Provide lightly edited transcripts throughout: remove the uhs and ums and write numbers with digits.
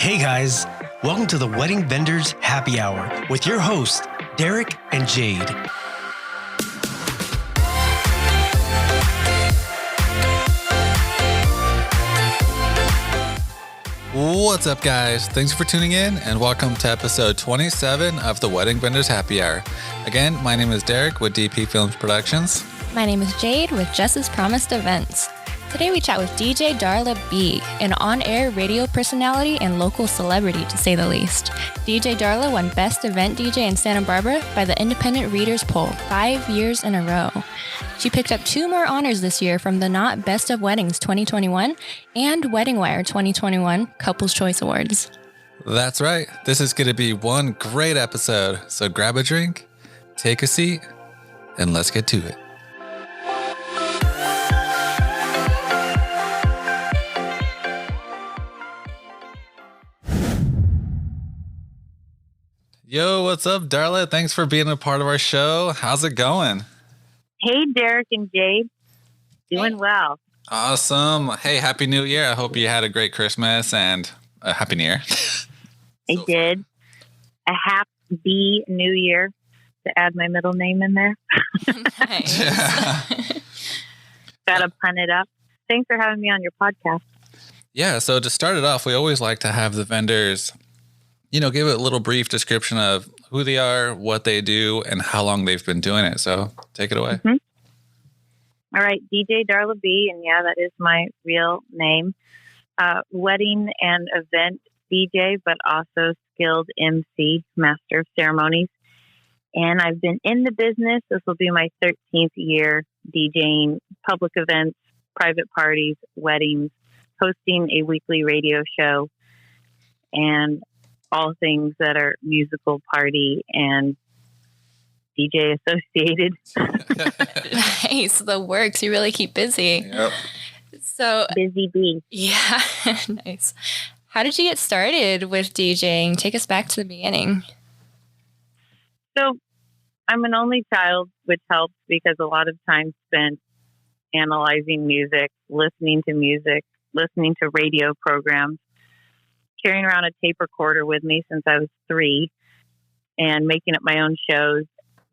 Hey guys, welcome to the Wedding Vendors Happy Hour with your hosts, Derek and Jade. What's up, guys? Thanks for tuning in and welcome to episode 27 of the Wedding Vendors Happy Hour. Again, my name is Derek with DP Films Productions. My name is Jade with Jess's Promised Events. Today we chat with DJ Darla Bea, an on-air radio personality and local celebrity, to say the least. DJ Darla won Best Event DJ in Santa Barbara by the Independent Readers Poll 5 years in a row. She picked up 2 more honors this year from the Theknot Best of Weddings 2021 and WeddingWre 2021 Couples Choice Awards. That's right. This is going to be one great episode. So grab a drink, take a seat, and let's get to it. Yo, what's up, Darla? Thanks for being a part of our show. How's it going? Hey, Derek and Jade. Doing well. Awesome. Hey, Happy New Year. I hope you had a great Christmas and a Happy New Year. I did. A happy New Year, to add my middle name in there. Nice. Yeah. Gotta pun it up. Thanks for having me on your podcast. Yeah, so to start it off, we always like to have the vendors, give it a little brief description of who they are, what they do, and how long they've been doing it. So take it away. Mm-hmm. All right, DJ Darla Bea, and yeah, that is my real name. Wedding and event DJ, but also skilled MC, master of ceremonies. And I've been in the business. This will be my 13th year DJing public events, private parties, weddings, hosting a weekly radio show, and all things that are musical, party, and DJ associated. Nice. The works. You really keep busy. Yep. So Busy bee. yeah, nice. How did you get started with DJing? Take us back to the beginning. So I'm an only child, which helps because a lot of time spent analyzing music, listening to radio programs, carrying around a tape recorder with me since I was 3 and making up my own shows,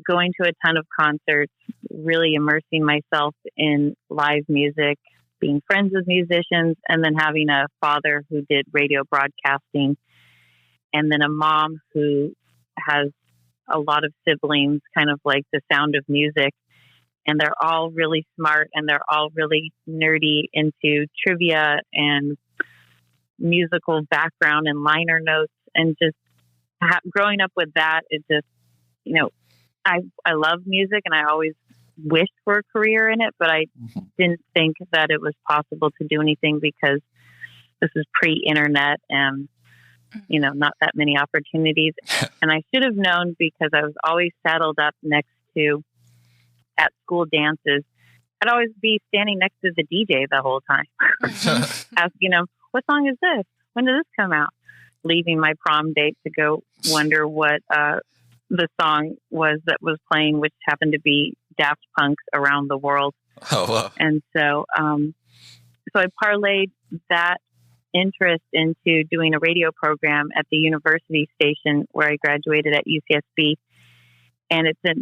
going to a ton of concerts, really immersing myself in live music, being friends with musicians, and then having a father who did radio broadcasting, and then a mom who has a lot of siblings, kind of like the Sound of Music. And they're all really smart and they're all really nerdy into trivia and musical background and liner notes, and just growing up with that, it just, I love music and I always wished for a career in it, but I didn't think that it was possible to do anything because this is pre-internet and, not that many opportunities. And I should have known because I was always saddled up next to, at school dances, I'd always be standing next to the DJ the whole time, asking him, what song is this? When did this come out? Leaving my prom date to go wonder what the song was that was playing, which happened to be Daft Punk's Around the World. Oh, wow. And so I parlayed that interest into doing a radio program at the university station where I graduated at UCSB. And it's a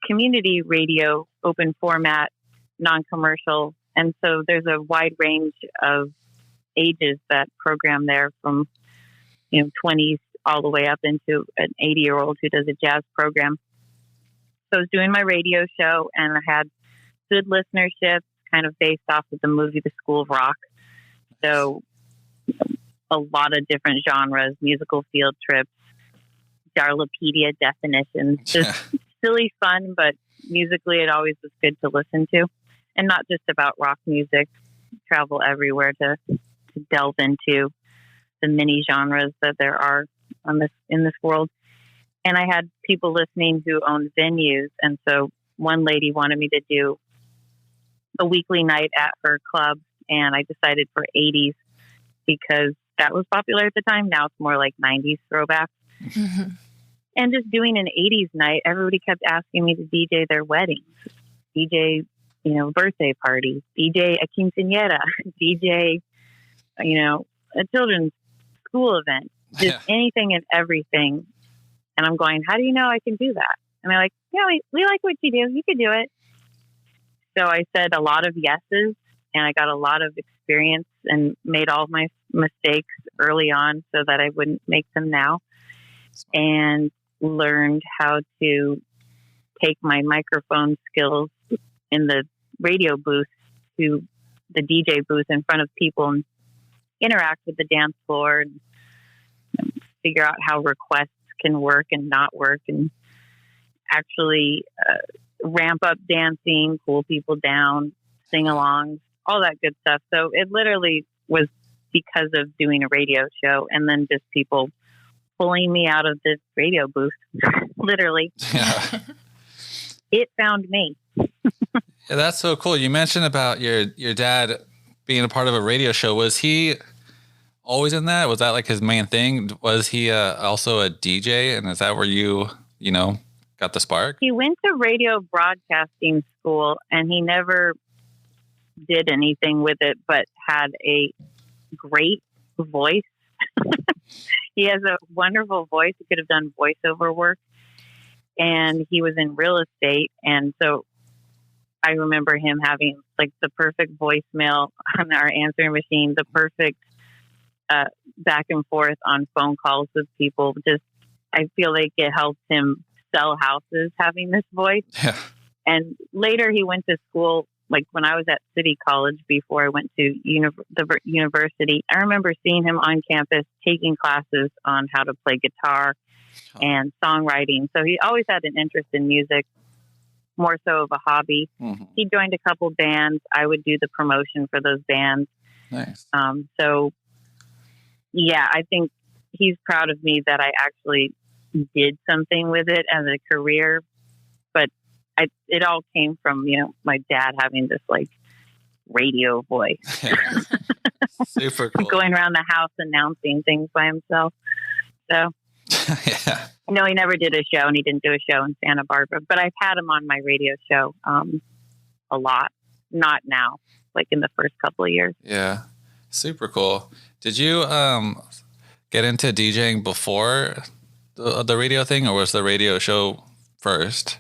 community radio, open format, non-commercial. And so there's a wide range of ages that program there, from 20s all the way up into an 80-year-old who does a jazz program. So I was doing my radio show and I had good listenership, kind of based off of the movie The School of Rock. So a lot of different genres, musical field trips, Darlapedia definitions, just silly fun, but musically it always was good to listen to, and not just about rock music. Travel everywhere to delve into the many genres that there are in this world. And I had people listening who owned venues. And so one lady wanted me to do a weekly night at her club. And I decided for 80s because that was popular at the time. Now it's more like 90s throwback. Mm-hmm. And just doing an 80s night, everybody kept asking me to DJ their weddings, DJ, birthday parties, DJ a quinceañera, DJ, a children's school event. just anything and everything. And I'm going, how do you know I can do that? And they're like, yeah, we like what you do. You could do it. So I said a lot of yeses, and I got a lot of experience and made all of my mistakes early on so that I wouldn't make them now, and learned how to take my microphone skills in the radio booth to the DJ booth in front of people and interact with the dance floor and figure out how requests can work and not work, and actually ramp up dancing, cool people down, sing along, all that good stuff. So it literally was because of doing a radio show, and then just people pulling me out of this radio booth. Literally. Yeah. It found me. Yeah, that's so cool. You mentioned about your dad being a part of a radio show. Was he always in that? Was that like his main thing? Was he also a DJ? And is that where you got the spark? He went to radio broadcasting school, and he never did anything with it, but had a great voice. He has a wonderful voice. He could have done voiceover work, and he was in real estate. And so I remember him having like the perfect voicemail on our answering machine, the perfect back and forth on phone calls with people. Just, I feel like it helped him sell houses having this voice. Yeah. And later he went to school, like when I was at City College before I went to the university. I remember seeing him on campus taking classes on how to play guitar and songwriting. So he always had an interest in music, more so of a hobby. Mm-hmm. He joined a couple bands. I would do the promotion for those bands. Nice. So yeah, I think he's proud of me that I actually did something with it as a career, but it all came from, my dad having this like radio voice. Yeah. Super cool. Going around the house announcing things by himself. So yeah. No, he never did a show, and he didn't do a show in Santa Barbara, but I've had him on my radio show a lot. Not now, like in the first couple of years. Yeah. Super cool. Did you get into DJing before the radio thing, or was the radio show first?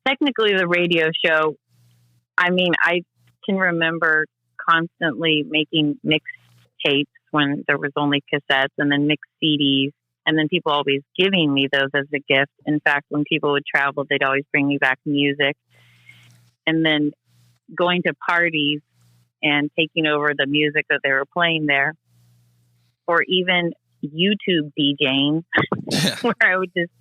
Technically, the radio show. I mean, I can remember constantly making mixed tapes when there was only cassettes, and then mixed CDs, and then people always giving me those as a gift. In fact, when people would travel, they'd always bring me back music. And then going to parties and taking over the music that they were playing there, or even YouTube DJing, where I would just,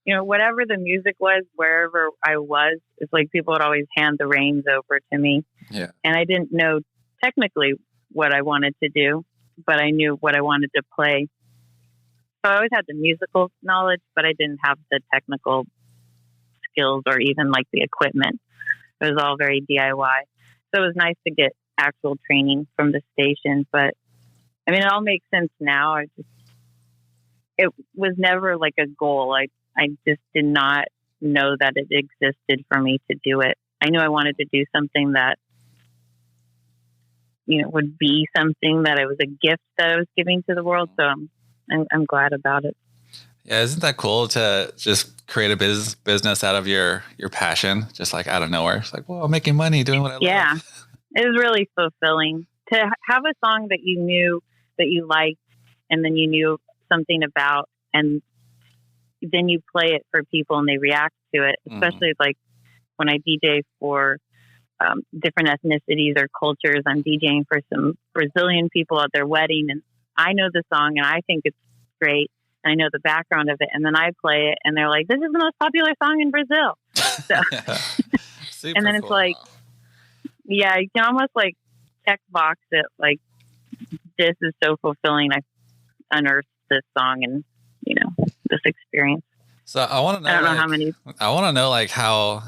whatever the music was, wherever I was, it's like people would always hand the reins over to me. Yeah. And I didn't know technically what I wanted to do, but I knew what I wanted to play. So I always had the musical knowledge, but I didn't have the technical skills or even like the equipment. It was all very DIY. So it was nice to get actual training from the station. But I mean, it all makes sense now. It was never like a goal. I just did not know that it existed for me to do it. I knew I wanted to do something that, would be something that it was a gift that I was giving to the world. So I'm glad about it. Yeah. Isn't that cool to just create a business out of your passion, just like out of nowhere? It's like, well, I'm making money doing what I love. Yeah. It was really fulfilling to have a song that you knew that you liked, and then you knew something about, and then you play it for people and they react to it, especially like when I DJ for different ethnicities or cultures. I'm DJing for some Brazilian people at their wedding, and I know the song and I think it's great. I know the background of it, and then I play it and they're like, this is the most popular song in Brazil. So, and then it's like, yeah, you can almost like check box it. Like, this is so fulfilling. I unearthed this song and, this experience. So I want to know, I don't know how many. I want to know like how,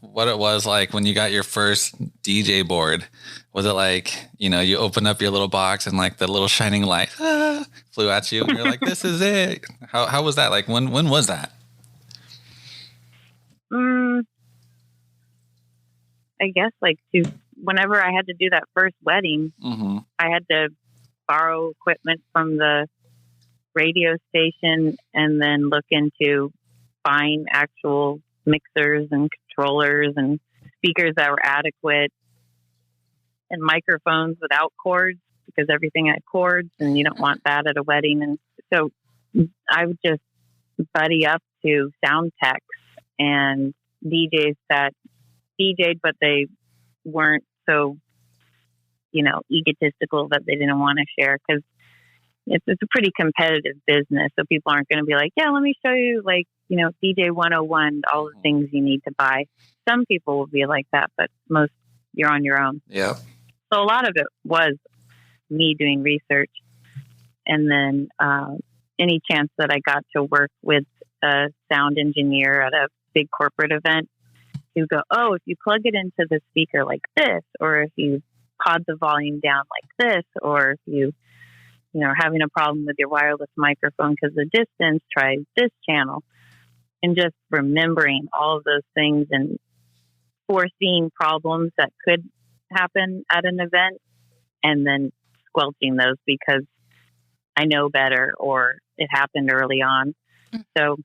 what it was like when you got your first DJ board. Was it like, you open up your little box and like the little shining light flew at you and you're like, this is it. How was that? Like, when was that? I guess like whenever I had to do that first wedding, I had to borrow equipment from the radio station and then look into buying actual mixers and controllers and speakers that were adequate and microphones without cords, because everything had cords and you don't want that at a wedding. And so I would just buddy up to sound techs and DJs that DJ'd, but they weren't so, egotistical that they didn't want to share, because it's a pretty competitive business. So people aren't going to be like, yeah, let me show you DJ 101, all the things you need to buy. Some people will be like that, but most you're on your own. Yeah. So a lot of it was me doing research. And then any chance that I got to work with a sound engineer at a big corporate event, he would go, oh, if you plug it into the speaker like this, or if you pod the volume down like this, or if you are having a problem with your wireless microphone because of the distance, try this channel. And just remembering all of those things and foreseeing problems that could happen at an event and then squelching those because I know better or it happened early on. So,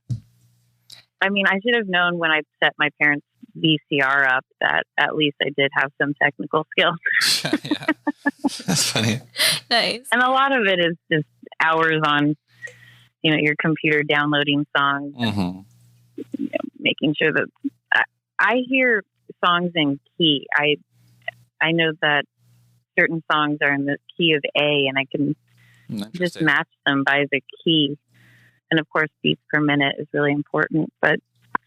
I should have known when I set my parents' VCR up that at least I did have some technical skills. Yeah. That's funny. Nice. And a lot of it is just hours on, your computer downloading songs, and, making sure that I hear songs in key. I know that certain songs are in the key of A, and I can just match them by the key. And of course, beats per minute is really important. But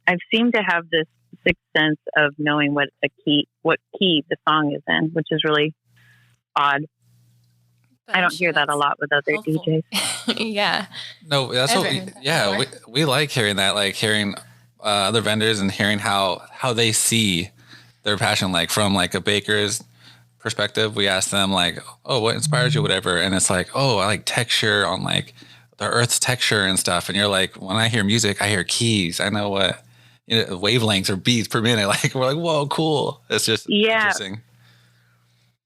I've seemed to have this sixth sense of knowing what key the song is in, which is really odd. I don't hear that a lot with other helpful. DJs. Yeah. No, that's we like hearing that, like hearing other vendors and hearing how they see their passion, like from like a baker's perspective. We ask them like, oh, what inspires you, whatever. And it's like, oh, I like texture on like the earth's texture and stuff. And you're like, when I hear music, I hear keys. I know what wavelengths or beats per minute. Like we're like, whoa, cool. It's just interesting.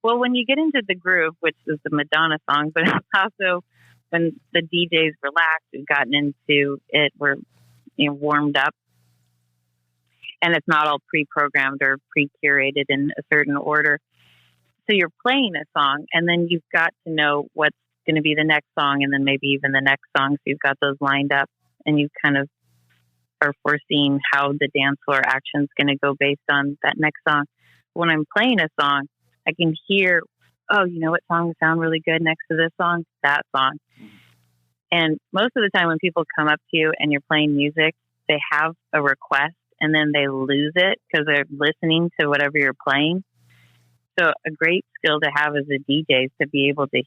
Well, when you get into the groove, which is the Madonna song, but also when the DJs relaxed, we've gotten into it, we're warmed up, and it's not all pre-programmed or pre-curated in a certain order. So you're playing a song, and then you've got to know what's going to be the next song, and then maybe even the next song. So you've got those lined up, and you kind of are foreseeing how the dance floor action is going to go based on that next song. When I'm playing a song, I can hear, oh, what song would sound really good next to this song? That song. And most of the time when people come up to you and you're playing music, they have a request and then they lose it because they're listening to whatever you're playing. So a great skill to have as a DJ is to be able to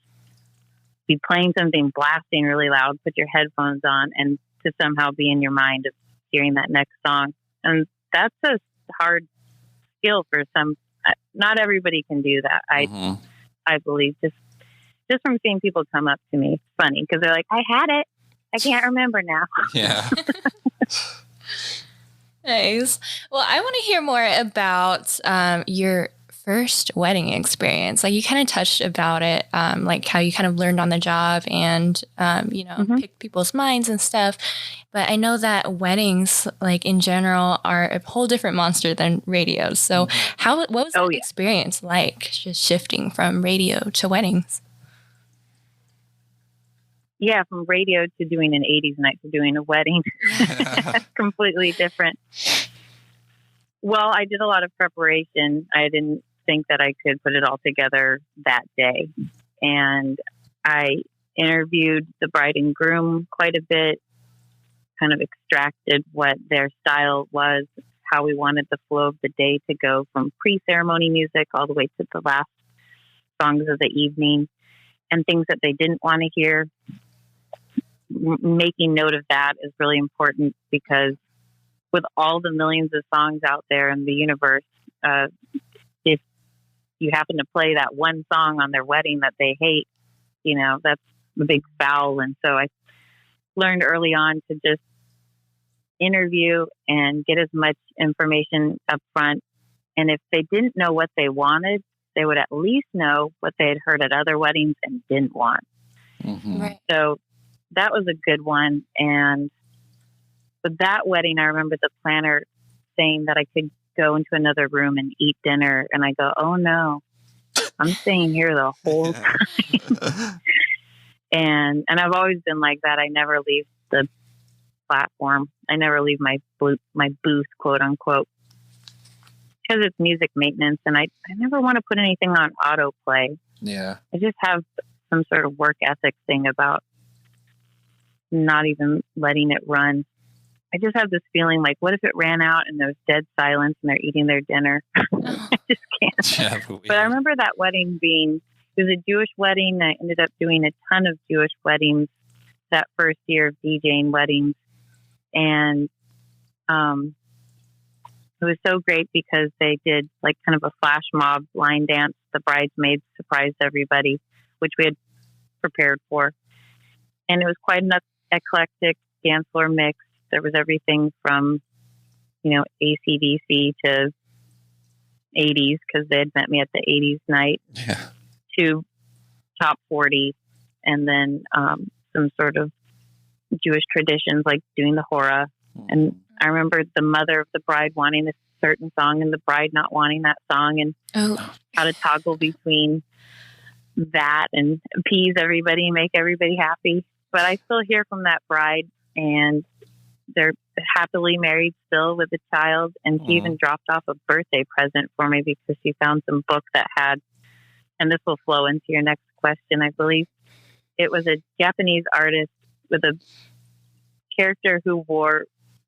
be playing something blasting really loud, put your headphones on, and to somehow be in your mind of hearing that next song. And that's a hard skill for some. Not everybody can do that. I believe just from seeing people come up to me, it's funny because they're like, I had it. I can't remember now. Yeah. Nice. Well, I want to hear more about your first wedding experience. Like you kind of touched about it, like how you kind of learned on the job and, picked people's minds and stuff. But I know that weddings, like in general, are a whole different monster than radios. So what was that experience like, just shifting from radio to weddings? Yeah, from radio to doing an 80s night to doing a wedding. Completely different. Well, I did a lot of preparation. I didn't think that I could put it all together that day. And I interviewed the bride and groom quite a bit, kind of extracted what their style was, how we wanted the flow of the day to go from pre-ceremony music all the way to the last songs of the evening, and things that they didn't want to hear. Making note of that is really important because with all the millions of songs out there in the universe, if you happen to play that one song on their wedding that they hate, that's a big foul. And so I learned early on to just interview and get as much information up front. And if they didn't know what they wanted, they would at least know what they had heard at other weddings and didn't want. Mm-hmm. Right. So that was a good one. And with that wedding, I remember the planner saying that I could go into another room and eat dinner. And I go, oh no, I'm staying here the whole time. And I've always been like that. I never leave the platform. I never leave my booth, quote unquote, because it's music maintenance. And I never want to put anything on autoplay. Yeah. I just have some sort of work ethic thing about not even letting it run. I just have this feeling like, what if it ran out and there's dead silence and they're eating their dinner? I just can't. Yeah, but I remember that wedding it was a Jewish wedding. I ended up doing a ton of Jewish weddings that first year of DJing weddings. And it was so great because they did like kind of a flash mob line dance. The bridesmaids surprised everybody, which we had prepared for. And it was quite an eclectic dance floor mix. There was everything from, AC/DC to 80s, because they had met me at the 80s night, to top 40, and then some sort of Jewish traditions like doing the hora. And I remember the mother of the bride wanting a certain song and the bride not wanting that song, and how to toggle between that and appease everybody, make everybody happy. But I still hear from that bride, and they're happily married still with a child. And she even dropped off a birthday present for me because she found some book that had, and this will flow into your next question, I believe. It was a Japanese artist with a character who wore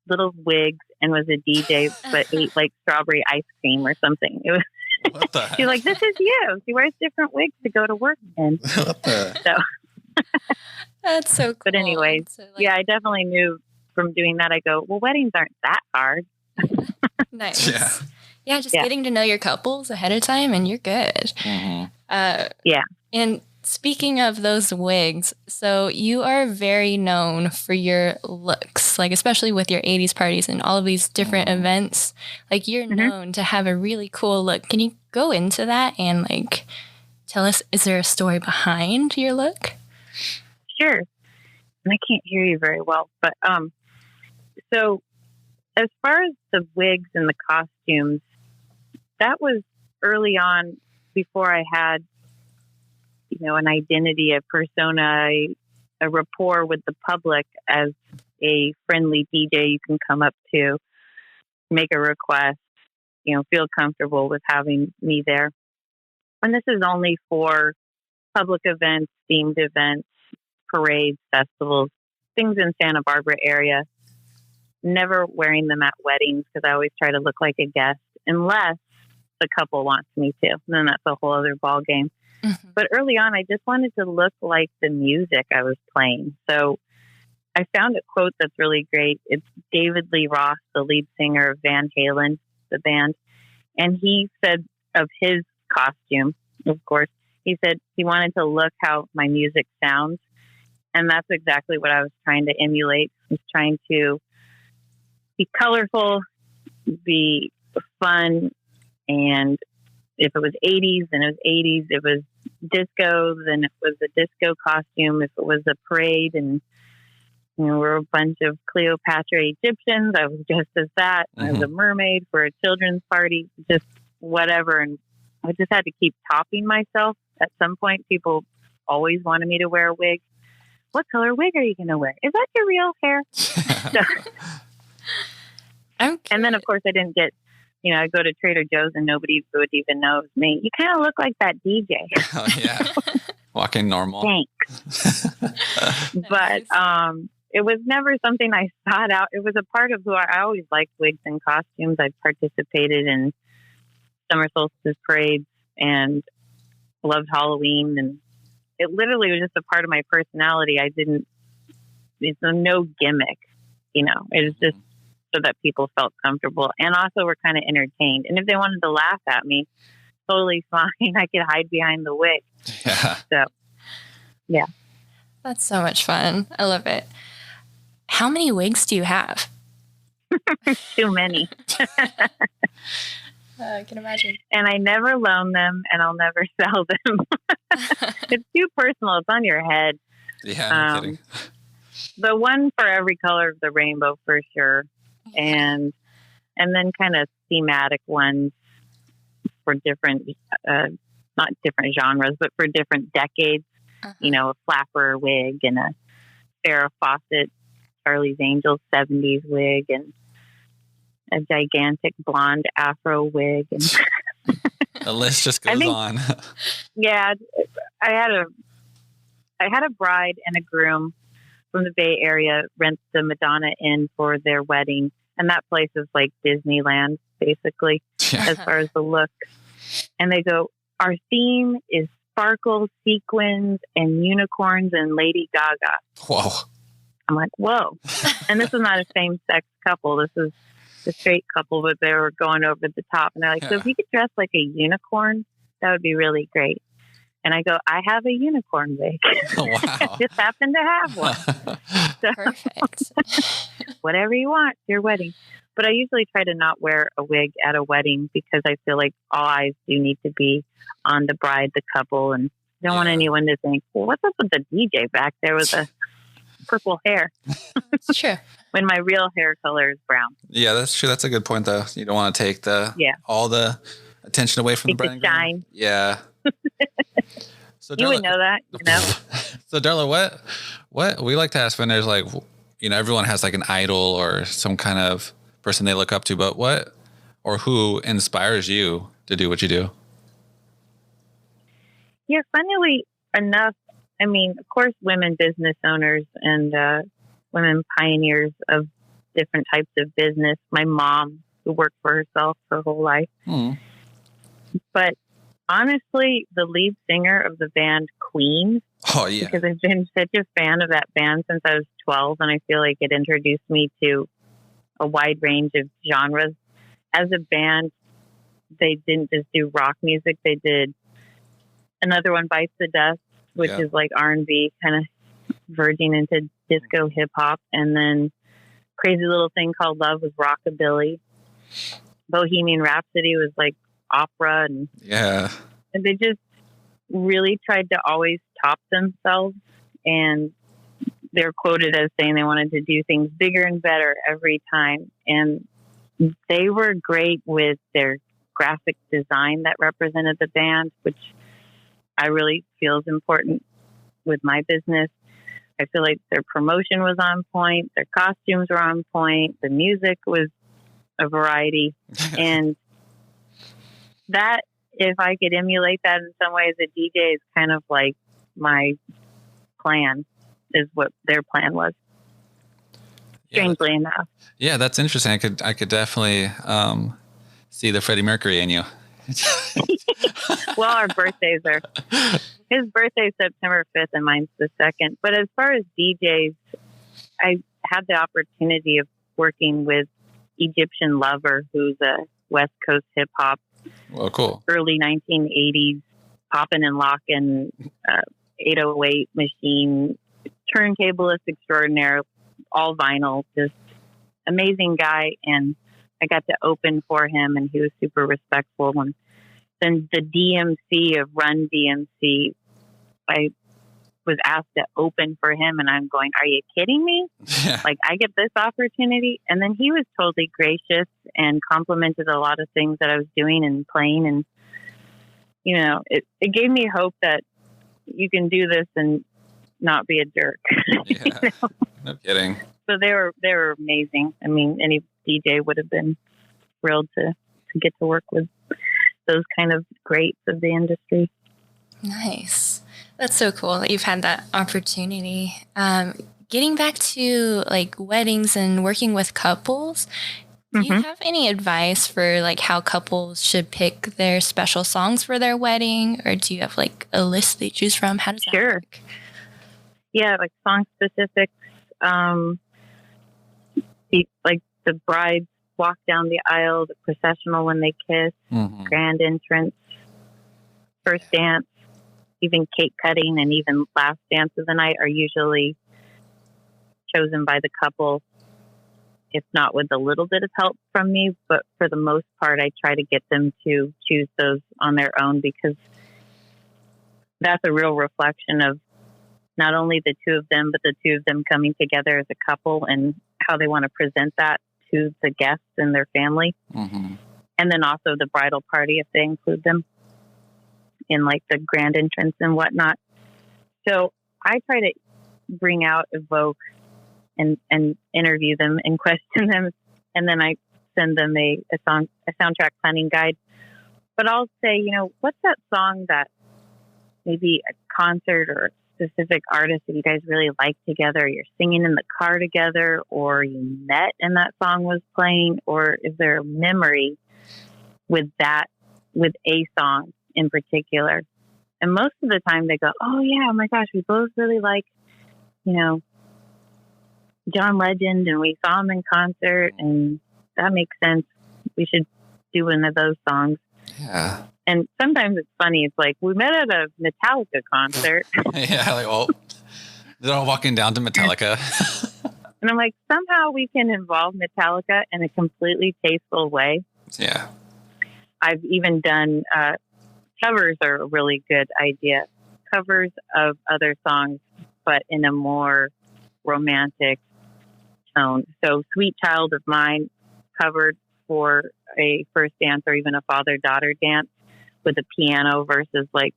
little wigs and was a DJ, but ate like strawberry ice cream or something. It was. What the heck? She's like, this is you. She wears different wigs to go to work in. What the? So. That's so cool. But anyways, so, yeah, I definitely knew from doing that. I go, well, weddings aren't that hard. Nice. Yeah. Yeah, just getting to know your couples ahead of time and you're good. Mm-hmm. Yeah. And speaking of those wigs, so you are very known for your looks, like especially with your 80s parties and all of these different events. Like you're known to have a really cool look. Can you go into that and like tell us, is there a story behind your look? Sure. And I can't hear you very well, but so as far as the wigs and the costumes, that was early on before I had, an identity, a persona, a rapport with the public as a friendly DJ you can come up to, make a request, feel comfortable with having me there. And this is only for public events, themed events, parades, festivals, things in Santa Barbara area. Never wearing them at weddings because I always try to look like a guest, unless the couple wants me to. And then that's a whole other ball game. Mm-hmm. But early on, I just wanted to look like the music I was playing. So I found a quote that's really great. It's David Lee Roth, the lead singer of Van Halen, the band. And he said of his costume, of course, he said he wanted to look how my music sounds. And that's exactly what I was trying to emulate. I was trying to be colorful, be fun, and if it was 80s, then it was 80s. If it was disco, then it was a disco costume. If it was a parade and we're a bunch of Cleopatra Egyptians, I was dressed as that. I was a mermaid for a children's party, just whatever. And I just had to keep topping myself. At some point, people always wanted me to wear a wig. What color wig are you going to wear? Is that your real hair? So, and then, of course, I didn't get, I go to Trader Joe's and nobody would even know it was me. You kind of look like that DJ. Oh, yeah. Walking normal. Thanks. But it was never something I thought out. It was a part of who I always liked wigs and costumes. I participated in summer solstice parades and loved Halloween. And it literally was just a part of my personality. It's no gimmick, it was just so that people felt comfortable and also were kind of entertained. And if they wanted to laugh at me, totally fine. I could hide behind the wig. Yeah. So, yeah. That's so much fun. I love it. How many wigs do you have? Too many. I can imagine. And I never loan them and I'll never sell them. It's too personal. It's on your head. Yeah, no kidding. The one for every color of the rainbow for sure. And then kind of thematic ones for different, not different genres, but for different decades. You know, a flapper wig and a Farrah Fawcett, Charlie's Angels 70s wig, and a gigantic blonde afro wig. And the list just goes on. Yeah. I had a bride and a groom from the Bay Area rent the Madonna Inn for their wedding. And that place is like Disneyland, basically, as far as the look. And they go, our theme is sparkles, sequins, and unicorns and Lady Gaga. Whoa. I'm like, whoa. And this is not a same-sex couple. This is a straight couple, but they were going over the top. And they're like, so if you could dress like a unicorn, that would be really great. And I go, I have a unicorn wig. Wow. I just happen to have one. So, Perfect. whatever you want, your wedding. But I usually try to not wear a wig at a wedding because I feel like all eyes do need to be on the bride, the couple, and I don't want anyone to think, well, what's up with the DJ back there with the purple hair? It's true. When my real hair color is brown. Yeah, that's true. That's a good point, though. You don't want to take all the attention away from the bride and groom. Shine. Yeah. So you would know that, you know? So Darla, what we like to ask vendors, like, you know, everyone has like an idol or some kind of person they look up to, but what or who inspires you to do what you do? Yeah, funnily enough, I mean, of course, women business owners and women pioneers of different types of business. My mom, who worked for herself her whole life. But honestly, the lead singer of the band Queen. Oh, yeah. Because I've been such a fan of that band since I was 12, and I feel like it introduced me to a wide range of genres. As a band, they didn't just do rock music. They did another one, Bites the Dust, which is like R&B, kind of verging into disco hip hop. And then Crazy Little Thing Called Love was rockabilly. Bohemian Rhapsody was like opera. And they just really tried to always top themselves. And they're quoted as saying they wanted to do things bigger and better every time. And they were great with their graphic design that represented the band, which I really feel is important with my business. I feel like their promotion was on point. Their costumes were on point. The music was a variety. And that, if I could emulate that in some ways, a DJ is kind of like my plan, is what their plan was. Strangely enough. Yeah, that's interesting. I could definitely see the Freddie Mercury in you. Well, our birthdays are, his birthday's September 5th and mine's the 2nd. But as far as DJs, I had the opportunity of working with Egyptian Lover, who's a West Coast hip hop. Well, cool. Early 1980s, popping and locking, 808 machine, turntablist extraordinaire, all vinyl, just amazing guy. And I got to open for him, and he was super respectful. And then the DMC of Run DMC, I was asked to open for him, and I'm going, are you kidding me? Yeah. Like, I get this opportunity? And then he was totally gracious and complimented a lot of things that I was doing and playing. And, you know, it gave me hope that you can do this and not be a jerk. Yeah. You know? No kidding. So they were amazing. I mean, any DJ would have been thrilled to get to work with those kind of greats of the industry. Nice. That's so cool that you've had that opportunity. Getting back to like weddings and working with couples, do you have any advice for like how couples should pick their special songs for their wedding? Or do you have like a list they choose from? How does that work? Yeah, like song specifics. Like the brides walk down the aisle, the processional when they kiss, grand entrance, first dance, even cake cutting, and even last dance of the night are usually chosen by the couple, if not with a little bit of help from me. But for the most part, I try to get them to choose those on their own, because that's a real reflection of not only the two of them, but the two of them coming together as a couple and how they want to present that to the guests and their family. Mm-hmm. And then also the bridal party, if they include them in like the grand entrance and whatnot. So I try to bring out, evoke, and interview them and question them. And then I send them a soundtrack planning guide. But I'll say, what's that song that maybe a concert or a specific artist that you guys really like together, you're singing in the car together, or you met and that song was playing, or is there a memory with a song in particular? And most of the time they go, oh yeah, oh my gosh, we both really like, John Legend, and we saw him in concert, and that makes sense. We should do one of those songs. Yeah. And sometimes it's funny. It's like, we met at a Metallica concert. Yeah, like, they're all walking down to Metallica. And I'm like, somehow we can involve Metallica in a completely tasteful way. Yeah. I've even done covers are a really good idea. Covers of other songs, but in a more romantic tone. So Sweet Child of Mine covered for a first dance or even a father-daughter dance with a piano versus like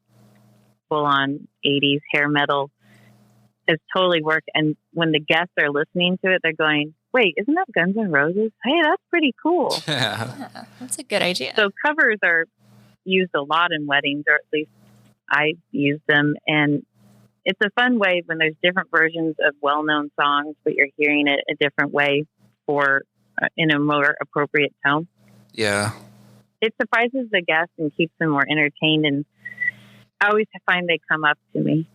full-on 80s hair metal has totally worked. And when the guests are listening to it, they're going, wait, isn't that Guns N' Roses? Hey, that's pretty cool. Yeah. That's a good idea. So covers are used a lot in weddings, or at least I use them. And it's a fun way when there's different versions of well-known songs, but you're hearing it a different way for in a more appropriate tone. Yeah. It surprises the guests and keeps them more entertained. And I always find they come up to me,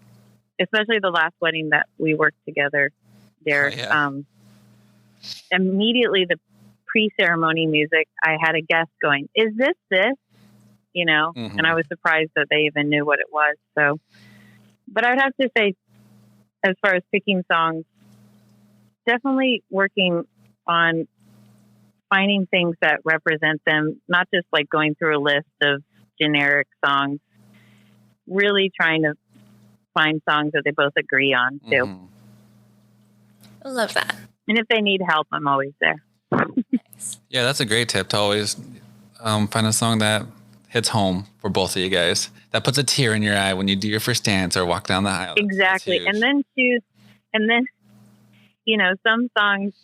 especially the last wedding that we worked together, Derek. Oh, yeah. Immediately the pre-ceremony music, I had a guest going, is this? Mm-hmm. And I was surprised that they even knew what it was. So, but I'd have to say, as far as picking songs, definitely working on finding things that represent them, not just like going through a list of generic songs, really trying to find songs that they both agree on too. Mm-hmm. I love that. And if they need help, I'm always there. Nice. Yeah, that's a great tip to always find a song that hits home for both of you guys. That puts a tear in your eye when you do your first dance or walk down the aisle. Exactly. And then some songs,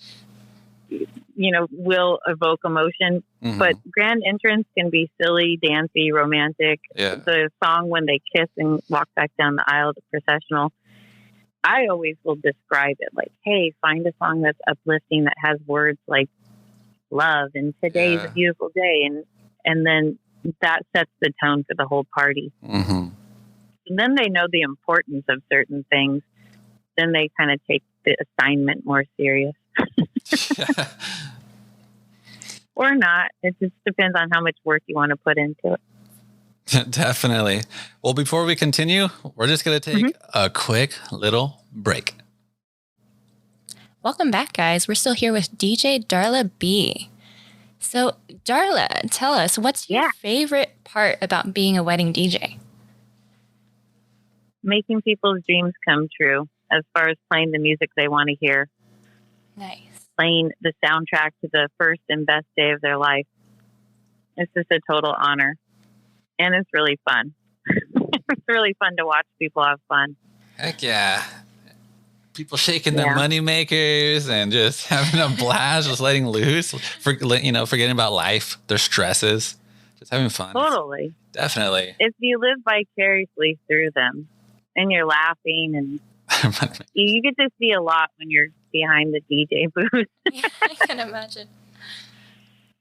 will evoke emotion, Mm-hmm. but grand entrance can be silly, dancey, romantic. Yeah. The song when they kiss and walk back down the aisle, the processional, I always will describe it like, hey, find a song that's uplifting, that has words like love and today's a beautiful day. And then that sets the tone for the whole party. Mm-hmm. And then they know the importance of certain things. Then they kind of take the assignment more serious. Or not. It just depends on how much work you want to put into it. Definitely. Well, before we continue, we're just going to take a quick little break. Welcome back, guys. We're still here with DJ Darla Bea. So, Darla, tell us, what's your favorite part about being a wedding DJ? Making people's dreams come true as far as playing the music they want to hear. Nice. Playing the soundtrack to the first and best day of their life. It's just a total honor. And it's really fun. It's really fun to watch people have fun. Heck yeah. People shaking their money makers and just having a blast, just letting loose, forgetting about life, their stresses, just having fun. Totally. Definitely. If you live vicariously through them and you're laughing and you get to see a lot when you're behind the DJ booth. Yeah, I can imagine.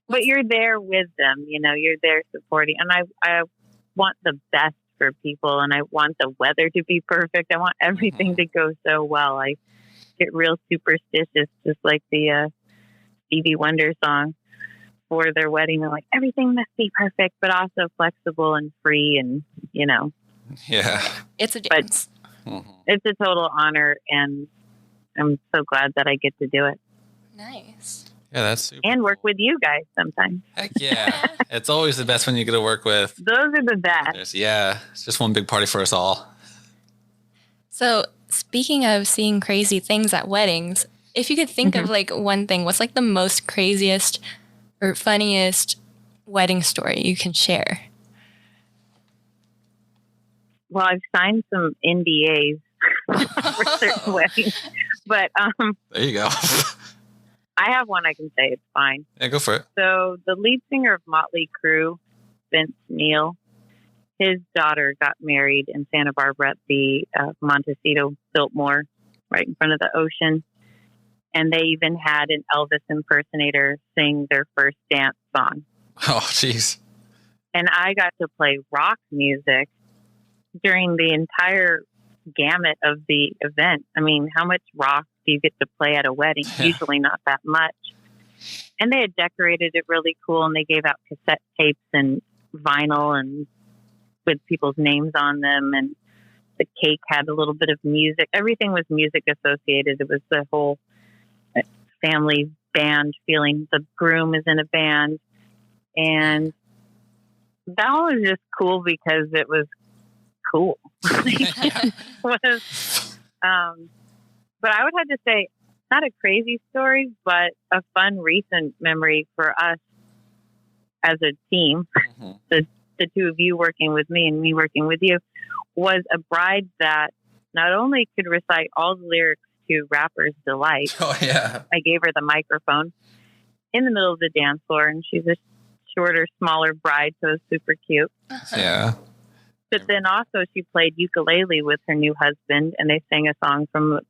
But you're there with them, you're there supporting. And I want the best for people, and I want the weather to be perfect. I want everything to go so well. I get real superstitious, just like the Stevie Wonder song for their wedding. They're like, everything must be perfect, but also flexible and free, and Yeah. It's a dance. It's a total honor, and I'm so glad that I get to do it. Nice. Yeah, that's super and work cool. with you guys sometimes. Heck yeah. It's always the best when you get to work with. Those are the best. Yeah, it's just one big party for us all. So speaking of seeing crazy things at weddings, if you could think of like one thing, what's like the most craziest or funniest wedding story you can share? Well, I've signed some NDAs for certain weddings, but There you go. I have one I can say. It's fine. Yeah, go for it. So the lead singer of Motley Crue, Vince Neil, his daughter got married in Santa Barbara at the Montecito Biltmore, right in front of the ocean. And they even had an Elvis impersonator sing their first dance song. Oh, jeez. And I got to play rock music during the entire gamut of the event. I mean, how much rock do you get to play at a wedding? Usually not that much. And they had decorated it really cool, and they gave out cassette tapes and vinyl and with people's names on them, and the cake had a little bit of music. Everything was music associated. It was the whole family band feeling. The groom is in a band, and that was just cool because it was cool. But I would have to say, not a crazy story, but a fun recent memory for us as a team, the two of you working with me and me working with you, was a bride that not only could recite all the lyrics to Rapper's Delight. Oh, yeah. I gave her the microphone in the middle of the dance floor, and she's a shorter, smaller bride, so it was super cute. Yeah. But then also she played ukulele with her new husband, and they sang a song from,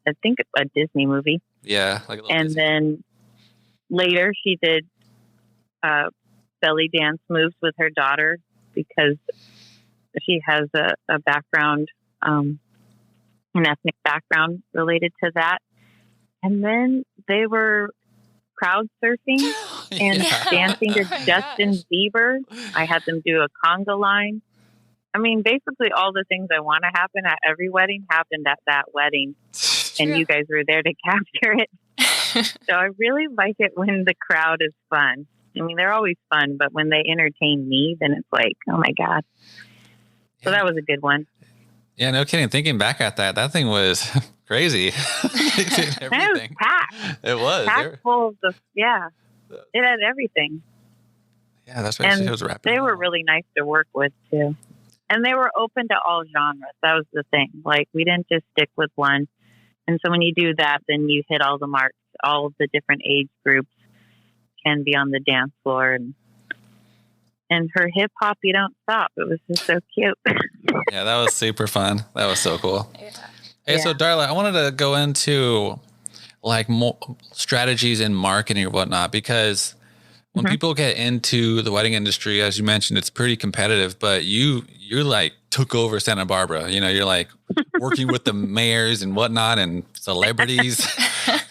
I think, a Disney movie. Yeah. Like a little and Disney. Then later she did belly dance moves with her daughter because she has a background, an ethnic background related to that. And then they were crowd surfing and dancing to Justin Bieber. I had them do a conga line. I mean, basically all the things I want to happen at every wedding happened at that wedding. And you guys were there to capture it. So I really like it when the crowd is fun. I mean, they're always fun, but when they entertain me, then it's like, oh my God. So that was a good one. Yeah, no kidding. Thinking back at that thing was crazy. It was packed. It was. Packed full of the, yeah. It had everything. Yeah, that's what she was rapping. They were really nice to work with, too. And they were open to all genres. That was the thing. Like, we didn't just stick with one. And so when you do that, then you hit all the marks. All of the different age groups can be on the dance floor. And her hip hop, you don't stop. It was just so cute. Yeah, that was super fun. That was so cool. Yeah. Hey, so Darla, I wanted to go into like more strategies in marketing or whatnot, because when people get into the wedding industry, as you mentioned, it's pretty competitive, but you're like took over Santa Barbara. You know, you're like working with the mayors and whatnot and celebrities.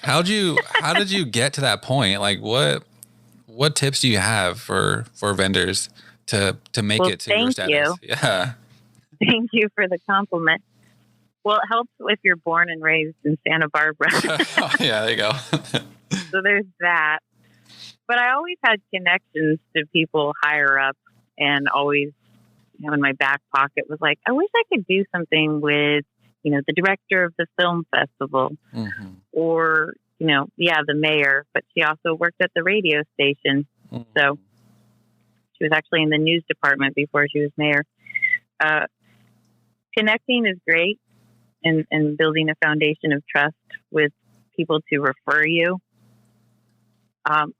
How did you get to that point? Like what tips do you have for vendors to make it to your status? You. Yeah. Thank you for the compliment. Well, it helps if you're born and raised in Santa Barbara. Oh, yeah, there you go. So there's that. But I always had connections to people higher up, and always, you know, in my back pocket was like, I wish I could do something with, you know, the director of the film festival or, you know, the mayor, but she also worked at the radio station. So she was actually in the news department before she was mayor. Connecting is great, and building a foundation of trust with people to refer you.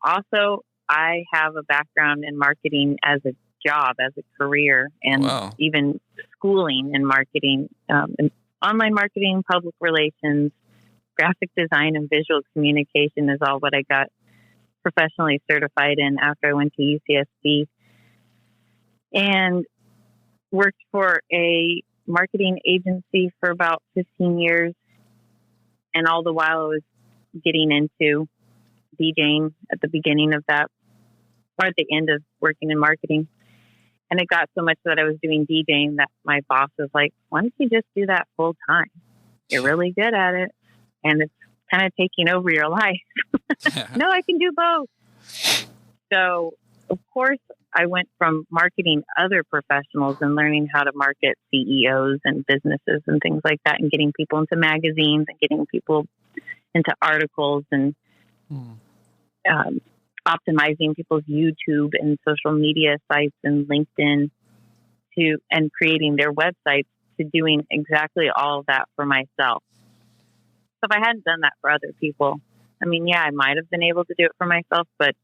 Also, I have a background in marketing as a job, as a career, and even schooling in marketing, in online marketing, public relations, graphic design, and visual communication is all what I got professionally certified in after I went to UCSB, and worked for a marketing agency for about 15 years. And all the while I was getting into DJing at the beginning of that, or at the end of working in marketing. And it got so much that I was doing DJing that my boss was like, why don't you just do that full time? You're really good at it, and it's kind of taking over your life. No, I can do both. So, of course, I went from marketing other professionals and learning how to market CEOs and businesses and things like that, and getting people into magazines and getting people into articles and optimizing people's YouTube and social media sites and LinkedIn and creating their websites, to doing exactly all of that for myself. So if I hadn't done that for other people, I mean, yeah, I might have been able to do it for myself, but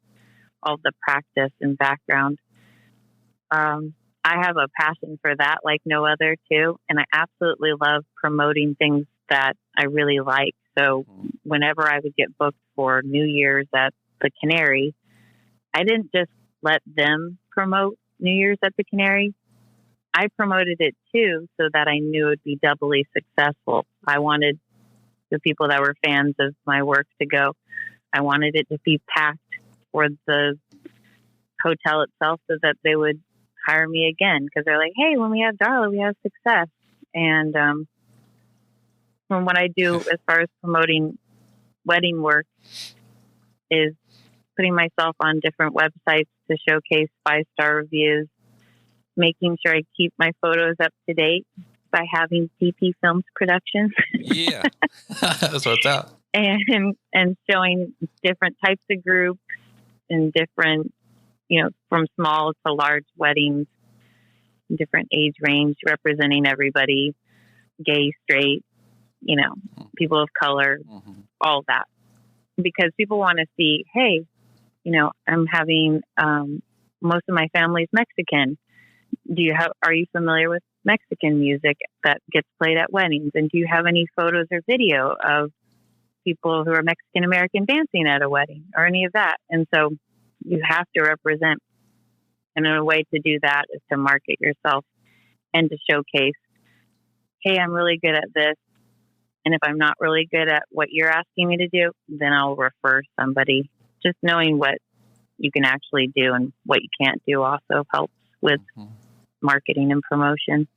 all the practice and background, I have a passion for that like no other too. And I absolutely love promoting things that I really like. So whenever I would get booked for New Year's at the Canary, I didn't just let them promote New Year's at the Canary. I promoted it too, so that I knew it would be doubly successful. I wanted the people that were fans of my work to go. I wanted it to be packed for the hotel itself, so that they would hire me again, because they're like, hey, when we have Darla, we have success. And from what I do as far as promoting wedding work is putting myself on different websites to showcase 5-star reviews, making sure I keep my photos up to date by having PP Films Productions. Yeah, that's what's up. And showing different types of groups and different, from small to large weddings, different age range, representing everybody, gay, straight, people of color, all that. Because people want to see, hey, I'm having, most of my family's Mexican. Are you familiar with Mexican music that gets played at weddings? And do you have any photos or video of people who are Mexican American dancing at a wedding or any of that? And so you have to represent. And a way to do that is to market yourself and to showcase, hey, I'm really good at this. And if I'm not really good at what you're asking me to do, then I'll refer somebody. Just knowing what you can actually do and what you can't do also helps with marketing and promotion.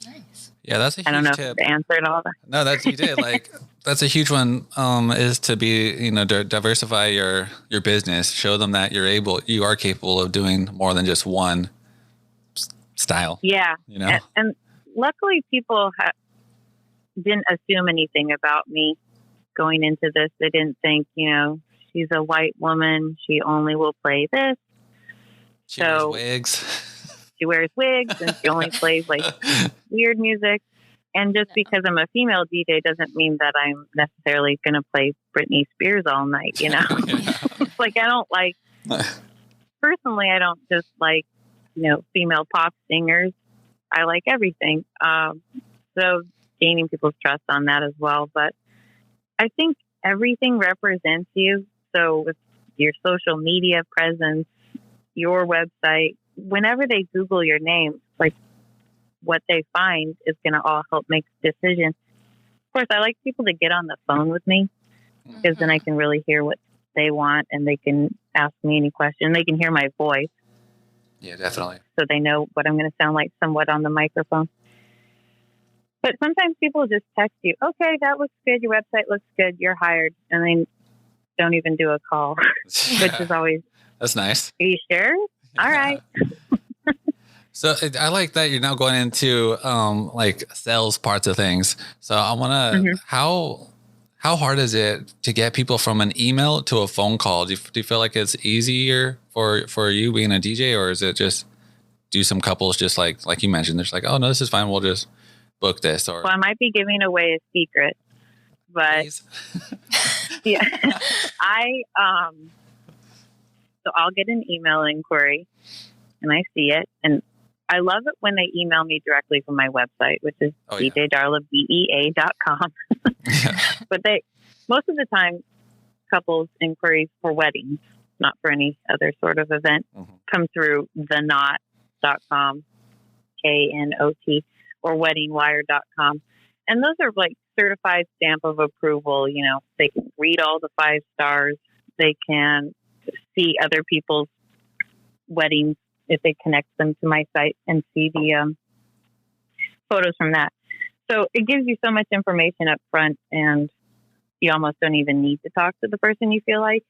Nice. Yeah, that's a huge tip. I don't know if I answered all that. No, you did. That's a huge one. Is to be, diversify your business. Show them that you are capable of doing more than just one style. Yeah. And luckily people didn't assume anything about me going into this. They didn't think, she's a white woman. She only will play this. She wears wigs. She wears wigs and she only plays weird music. And just because I'm a female DJ doesn't mean that I'm necessarily going to play Britney Spears all night, Yeah. Personally, I don't just like, female pop singers. I like everything. So gaining people's trust on that as well. But I think everything represents you. So with your social media presence, your website, whenever they Google your name, what they find is going to all help make decisions. Of course, I like people to get on the phone with me, because then I can really hear what they want and they can ask me any question. They can hear my voice. Yeah, definitely. So they know what I'm going to sound like somewhat on the microphone. But sometimes people just text you, okay, that looks good. Your website looks good. You're hired. And they don't even do a call, which is always... That's nice. Are you sure? All right. So I like that you're now going into sales parts of things. So I want to, how hard is it to get people from an email to a phone call? Do you feel like it's easier for you being a DJ, or is it just do some couples just like you mentioned, they're just like, oh no, this is fine. We'll just book this. Or well, I might be giving away a secret, but yeah, so I'll get an email inquiry and I see it. And I love it when they email me directly from my website, which is DJDarlaBea.com. But most of the time, couples inquiries for weddings, not for any other sort of event, come through Theknot.com, KNOT, or WeddingWre.com. And those are certified stamp of approval. They can read all the 5 stars. They can see other people's weddings if they connect them to my site and see the photos from that. So it gives you so much information up front, and you almost don't even need to talk to the person you feel like.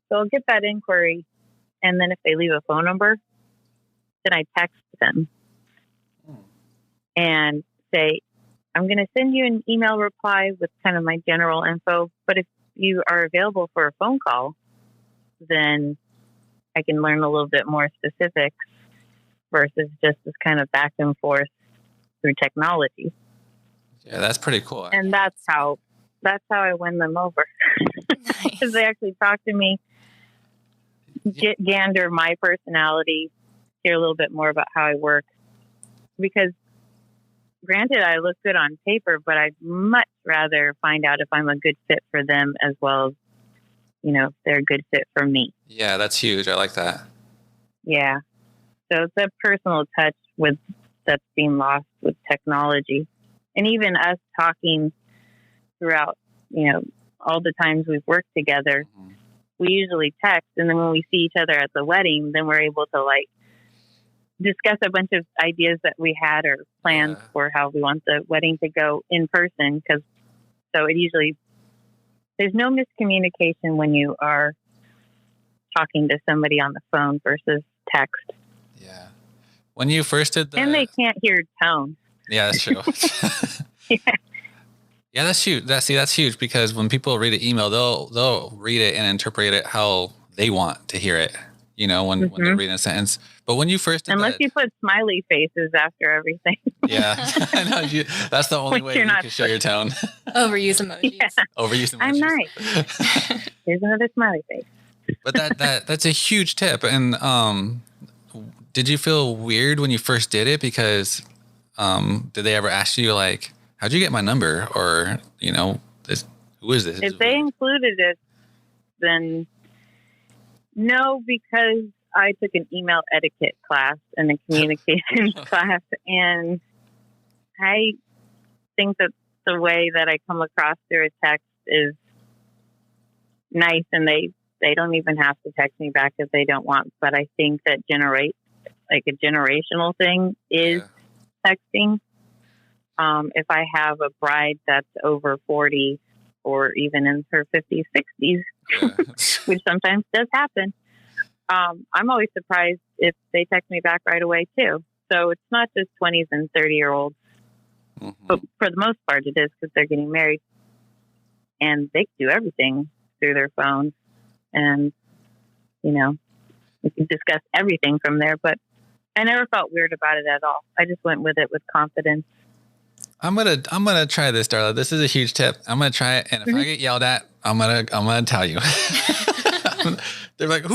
So I'll get that inquiry, And then if they leave a phone number, then I text them and say, I'm going to send you an email reply with kind of my general info. But if you are available for a phone call, then I can learn a little bit more specifics versus just this kind of back and forth through technology. Yeah, that's pretty cool. And that's how I win them over. Because they actually talk to me, gander my personality, hear a little bit more about how I work. Because granted, I look good on paper, but I'd much rather find out if I'm a good fit for them as well as, if they're a good fit for me. Yeah, that's huge. I like that. Yeah. So it's a personal touch that's being lost with technology. And even us talking throughout, all the times we've worked together, we usually text. And then when we see each other at the wedding, then we're able to discuss a bunch of ideas that we had or plans for how we want the wedding to go in person. So it usually, there's no miscommunication when you are talking to somebody on the phone versus text. Yeah. When you first did and they can't hear tone. Yeah, that's true. Yeah, that's huge. That's huge because when people read an email, they'll read it and interpret it how they want to hear it. When they're reading a sentence. But when you first did unless you put smiley faces after everything. Yeah, I know. That's the only way you can show your tone. Overuse emojis. Yeah. Overuse emojis. I'm nice. Here's another smiley face. But that's a huge tip. And did you feel weird when you first did it? Because did they ever ask you how'd you get my number? Or, who is this? If they included it, then no, because I took an email etiquette class and a communications class. And I think that the way that I come across through a text is nice. And they don't even have to text me back if they don't want. But I think that a generational thing is texting. If I have a bride that's over 40 or even in her 50s, 60s, which sometimes does happen, I'm always surprised if they text me back right away too. So it's not just 20s and 30-year-olds, but for the most part it is because they're getting married and they do everything through their phones. And, we can discuss everything from there, but I never felt weird about it at all. I just went with it with confidence. I'm gonna try this, Darla. This is a huge tip. I'm gonna try it, and if I get yelled at, I'm gonna tell you. They're like,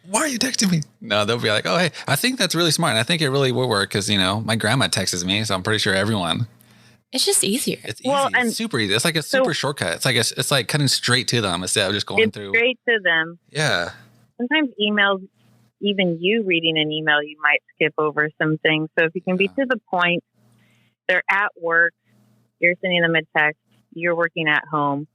why are you texting me? No, they'll be like, oh, hey, I think that's really smart. And I think it really will work because my grandma texts me, so I'm pretty sure everyone. It's just easier. It's easy. It's super easy. It's like a super shortcut. It's like cutting straight to them instead of just going through. Straight to them. Yeah. Sometimes emails, even you reading an email, you might skip over some things. So if you can be to the point, they're at work, you're sending them a text, you're working at home,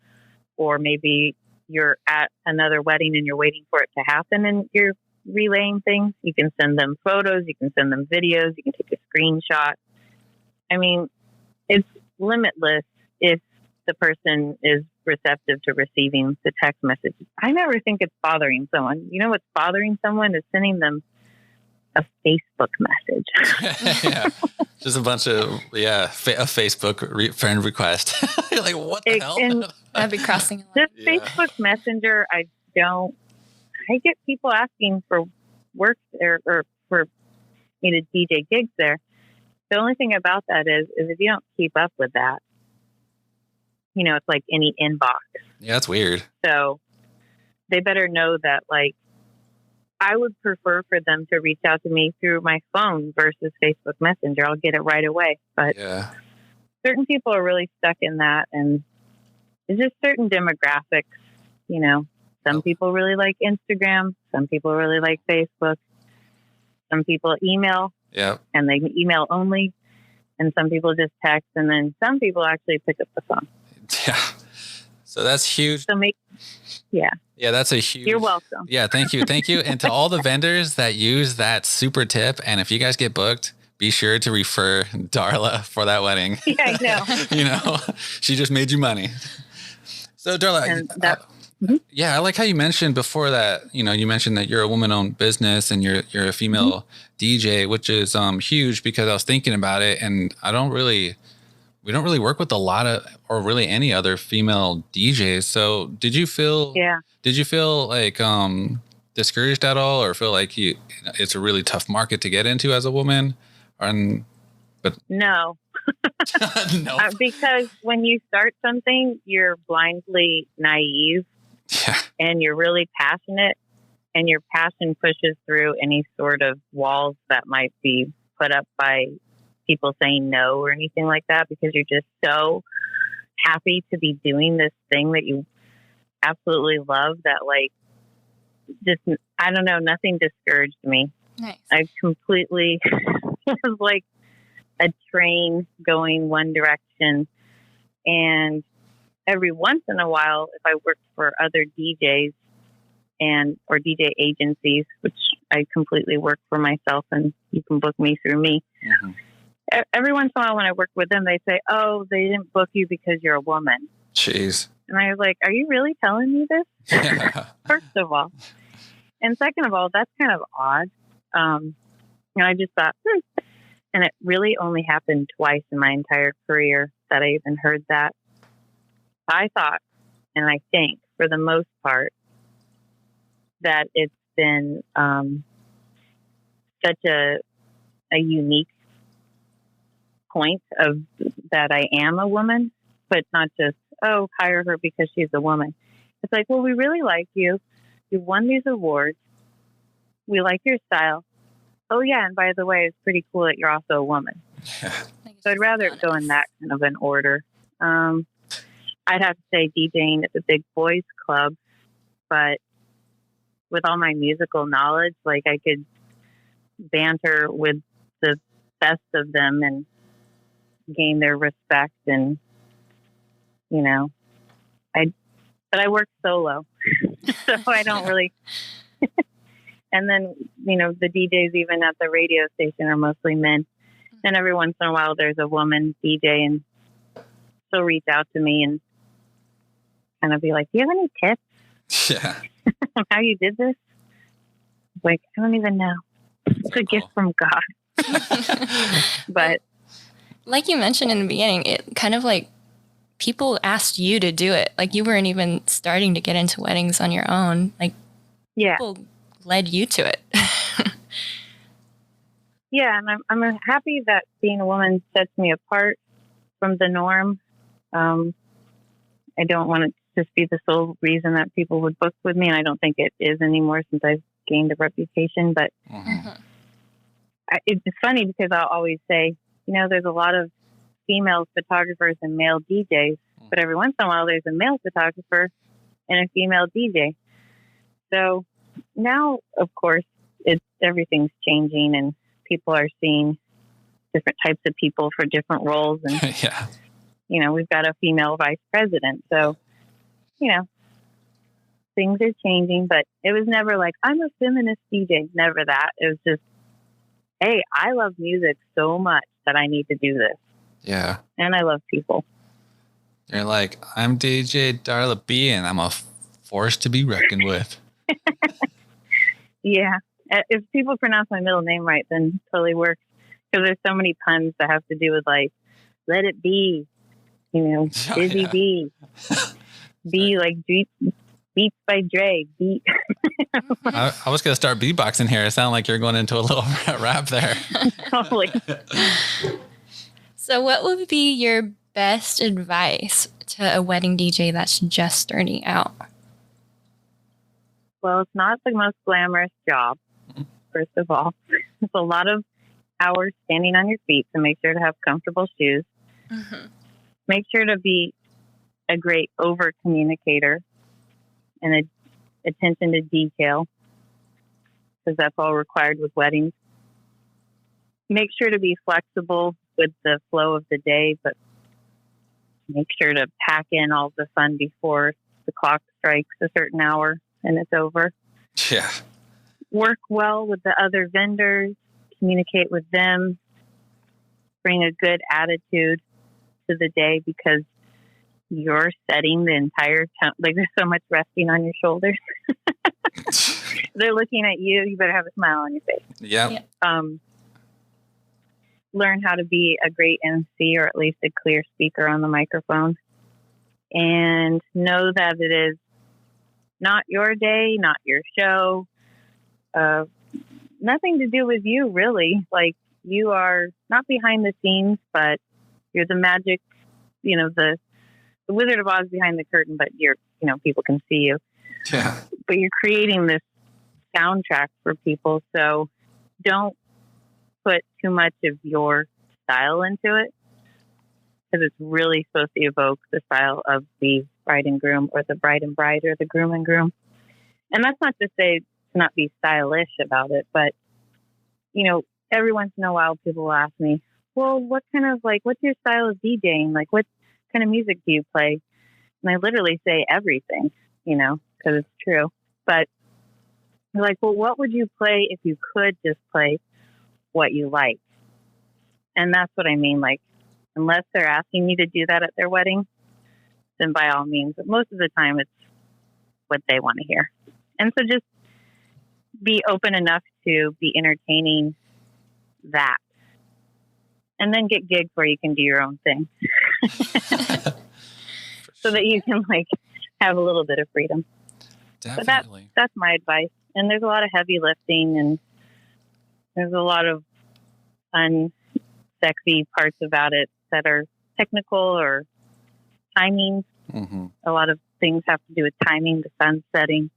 or maybe you're at another wedding and you're waiting for it to happen and you're relaying things. You can send them photos, you can send them videos, you can take a screenshot. I mean, it's limitless if the person is receptive to receiving the text messages. I never think it's bothering someone. What's bothering someone is sending them a Facebook message. Yeah. Just a bunch of, a Facebook friend request. You're like, what the hell? That'd be crossing. This Facebook Messenger, I get people asking for work there or for me to DJ gigs there. The only thing about that is if you don't keep up with that, it's like any inbox. Yeah, that's weird. So they better know that, I would prefer for them to reach out to me through my phone versus Facebook Messenger. I'll get it right away. But certain people are really stuck in that. And it's just certain demographics, Some people really like Instagram. Some people really like Facebook. Some people email. Yeah. And they email only. And some people just text. And then some people actually pick up the phone. Yeah. So that's huge. So Yeah, that's a huge. You're welcome. Yeah, thank you. Thank you. And to all the vendors that use that super tip, and if you guys get booked, be sure to refer Darla for that wedding. Yeah, I know. She just made you money. So Darla, Yeah, I like how you mentioned before that, you mentioned that you're a woman-owned business and you're a female DJ, which is huge because I was thinking about it, and we don't really work with a lot of, or really any other female DJs. So did you feel like discouraged at all, or feel like it's a really tough market to get into as a woman? No. No. Because when you start something, you're blindly naive. Yeah. And you're really passionate, and your passion pushes through any sort of walls that might be put up by people saying no or anything like that, because you're just so happy to be doing this thing that you absolutely love that, like, just, I don't know, nothing discouraged me. Nice. I completely was like a train going one direction. And every once in a while, if I worked for other DJs or DJ agencies, which I completely work for myself, and you can book me through me. Mm-hmm. Every once in a while when I work with them, they say, "Oh, they didn't book you because you're a woman." Jeez. And I was like, "Are you really telling me this?" Yeah. First of all. And second of all, that's kind of odd. And I just thought, and it really only happened twice in my entire career that I even heard that. I thought, and I think for the most part, that it's been such a unique point of that I am a woman, but not just, oh, hire her because she's a woman. It's like, well, we really like you. You won these awards. We like your style. Oh, yeah, and by the way, it's pretty cool that you're also a woman. Yeah. So I'd rather it go in that kind of an order. I'd have to say DJing at the big boys club, but with all my musical knowledge, like, I could banter with the best of them and gain their respect. And, but I work solo, so I don't really. And then, the DJs even at the radio station are mostly men. And every once in a while there's a woman DJ, and she'll reach out to me and kind of be like, "Do you have any tips?" Yeah. How you did this? Like, I don't even know. It's a gift from God. But like you mentioned in the beginning, it kind of like people asked you to do it. Like, you weren't even starting to get into weddings on your own. Like, yeah, people led you to it. Yeah, and I'm happy that being a woman sets me apart from the norm. I don't want it to just be the sole reason that people would book with me, and I don't think it is anymore since I've gained a reputation. But it's funny because I'll always say, there's a lot of female photographers and male DJs, but every once in a while there's a male photographer and a female DJ. So now, of course, everything's changing, and people are seeing different types of people for different roles. And, yeah. We've got a female vice president. So, things are changing, but it was never like, I'm a feminist DJ. Never that. It was just, hey, I love music so much that I need to do this. Yeah. And I love people. You're like, I'm DJ Darla Bea, and I'm a force to be reckoned with. Yeah. If people pronounce my middle name right, then it totally works. Because there's so many puns that have to do with, like, let it be, Busy Bee. Be like Beats by Dre. Beat. I was going to start beatboxing here. It sounded like you're going into a little rap there. Totally. So what would be your best advice to a wedding DJ that's just starting out? Well, it's not the most glamorous job, first of all. It's a lot of hours standing on your feet, so make sure to have comfortable shoes. Mm-hmm. Make sure to be a great over-communicator and attention to detail, because that's all required with weddings. Make sure to be flexible with the flow of the day, but make sure to pack in all the fun before the clock strikes a certain hour and it's over. Yeah. Work well with the other vendors, communicate with them, bring a good attitude to the day, because you're setting the entire tone. Like there's so much resting on your shoulders. They're looking at you. You better have a smile on your face. Yeah. Learn how to be a great MC, or at least a clear speaker on the microphone, and know that it is not your day, not your show, nothing to do with you, really. Like, you are not behind the scenes, but you're the magic, the Wizard of Oz behind the curtain, but people can see you. Yeah. But you're creating this soundtrack for people, so don't put too much of your style into it, because it's really supposed to evoke the style of the bride and groom, or the bride and bride, or the groom and groom. And that's not to say to not be stylish about it, but every once in a while people will ask me, well, what's your style of DJing? Like, what kind of music do you play? And I literally say everything, because it's true. But they're like, well, what would you play if you could just play what you like? And that's what I mean. Like, unless they're asking you to do that at their wedding, then by all means. But most of the time, it's what they want to hear. And so just be open enough to be entertaining that. And then get gigs where you can do your own thing. So that you can have a little bit of freedom. Definitely. But that's my advice. And there's a lot of heavy lifting, and there's a lot of unsexy parts about it that are technical or timing. Mm-hmm. A lot of things have to do with timing, the sun setting.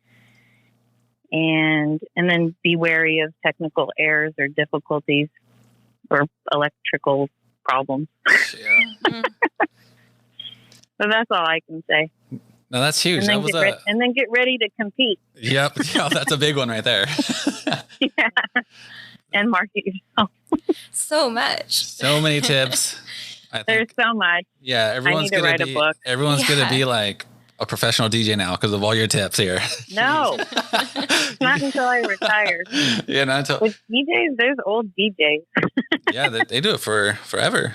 And then be wary of technical errors or difficulties or electrical problems. Yeah. So that's all I can say. No, that's huge. And then get ready to compete. Yep. Yeah, that's a big one right there. Yeah. And market yourself. So much. So many tips. There's so much. Yeah, everyone's going to write a book. Everyone's going to be like a professional DJ now because of all your tips here. No. Not until I retire. Yeah, not until. With DJs, there's old DJs. Yeah, they do it for forever.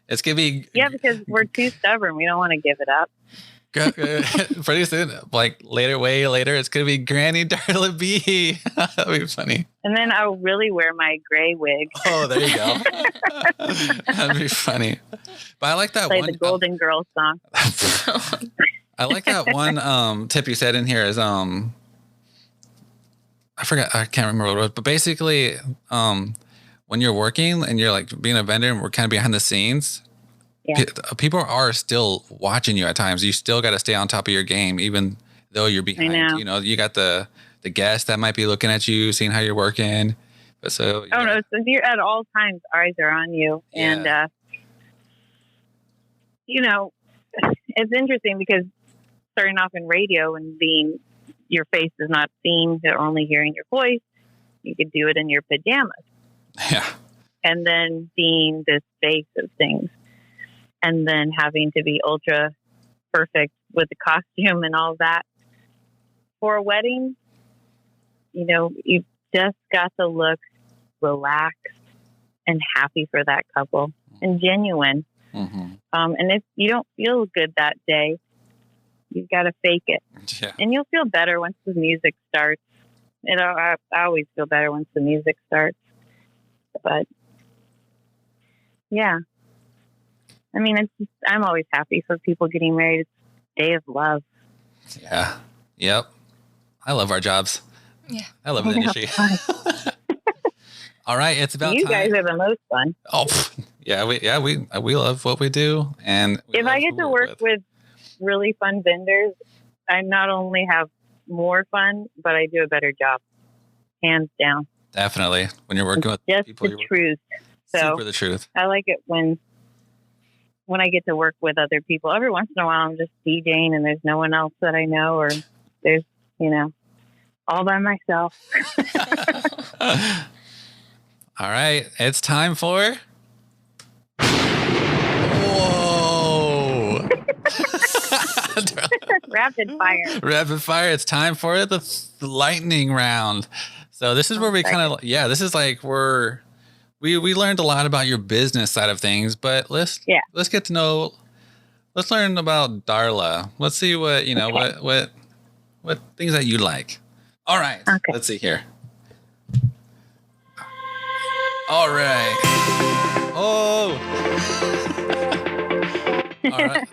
It's going to be. Yeah, because we're too stubborn. We don't want to give it up. Pretty soon, way later, it's going to be Granny Darla Bea. That'll be funny. And then I'll really wear my gray wig. Oh, there you go. That'd be funny. But I like that Play one. the Golden Girls song. I like that one tip you said in here is I forgot, I can't remember what it was, but basically when you're working and you're being a vendor and we're kind of behind the scenes, yeah. People are still watching you at times. You still got to stay on top of your game, even though you're behind. I know. You got the guests that might be looking at you, seeing how you're working. But so no, so you're at all times, eyes are on you, yeah. And it's interesting because starting off in radio and being your face is not seen, they're only hearing your voice. You could do it in your pajamas. Yeah. And then being this face of things. And then having to be ultra perfect with the costume and all that. For a wedding, you just got to look relaxed and happy for that couple and genuine. Mm-hmm. And if you don't feel good that day, you've got to fake it. Yeah. And you'll feel better once the music starts. I always feel better once the music starts. But, yeah. I mean, I'm always happy for people getting married. It's a day of love. Yeah. Yep. I love our jobs. Yeah. I love the industry. All right. It's about you time. guys are the most fun. Oh, yeah. We love what we do. And if I get to work with really fun vendors, I not only have more fun, but I do a better job. Hands down. Definitely. When you're working with just people. The truth. So super the truth. I like it when I get to work with other people. Every once in a while, I'm just DJing and there's no one else that I know, or there's, all by myself. All right. It's time for... Whoa. Rapid fire. Rapid fire. It's time for the lightning round. So this is where we kind of... Yeah, this is where... We learned a lot about your business side of things, but let's get to know let's learn about Darla. Let's see what, what things that you like. All right. Okay. Let's see here. All right. Oh. All right.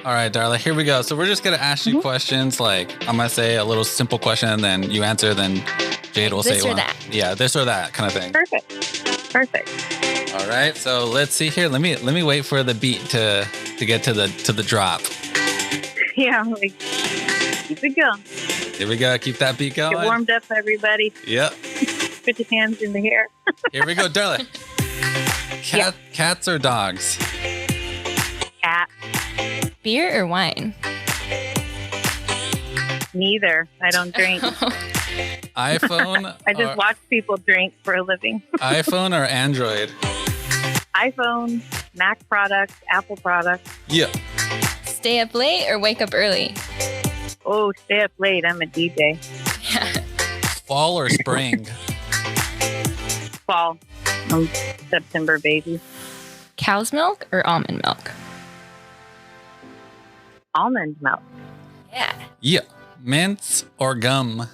All right, Darla, here we go. So we're just going to ask you questions. Like, I'm going to say a little simple question, and then you answer, then Jade will say This or one. that. Yeah, this or that kind of thing. Perfect. All right, so let's see here. Let me wait for the beat to get to the drop. Yeah, I'm like, keep it going. Here we go. Keep that beat going. Get warmed up, everybody. Yep. Put your hands in the air. Here we go, Darla. Cats or dogs? Cat. Beer or wine? Neither. I don't drink. iPhone? I just watch people drink for a living. iPhone or Android? iPhone, Mac products, Apple products. Yeah. Stay up late or wake up early? Oh, stay up late. I'm a DJ. Fall or spring? Fall. I'm September baby. Cow's milk or almond milk? Almond milk. Yeah. Yeah. Mints or gum?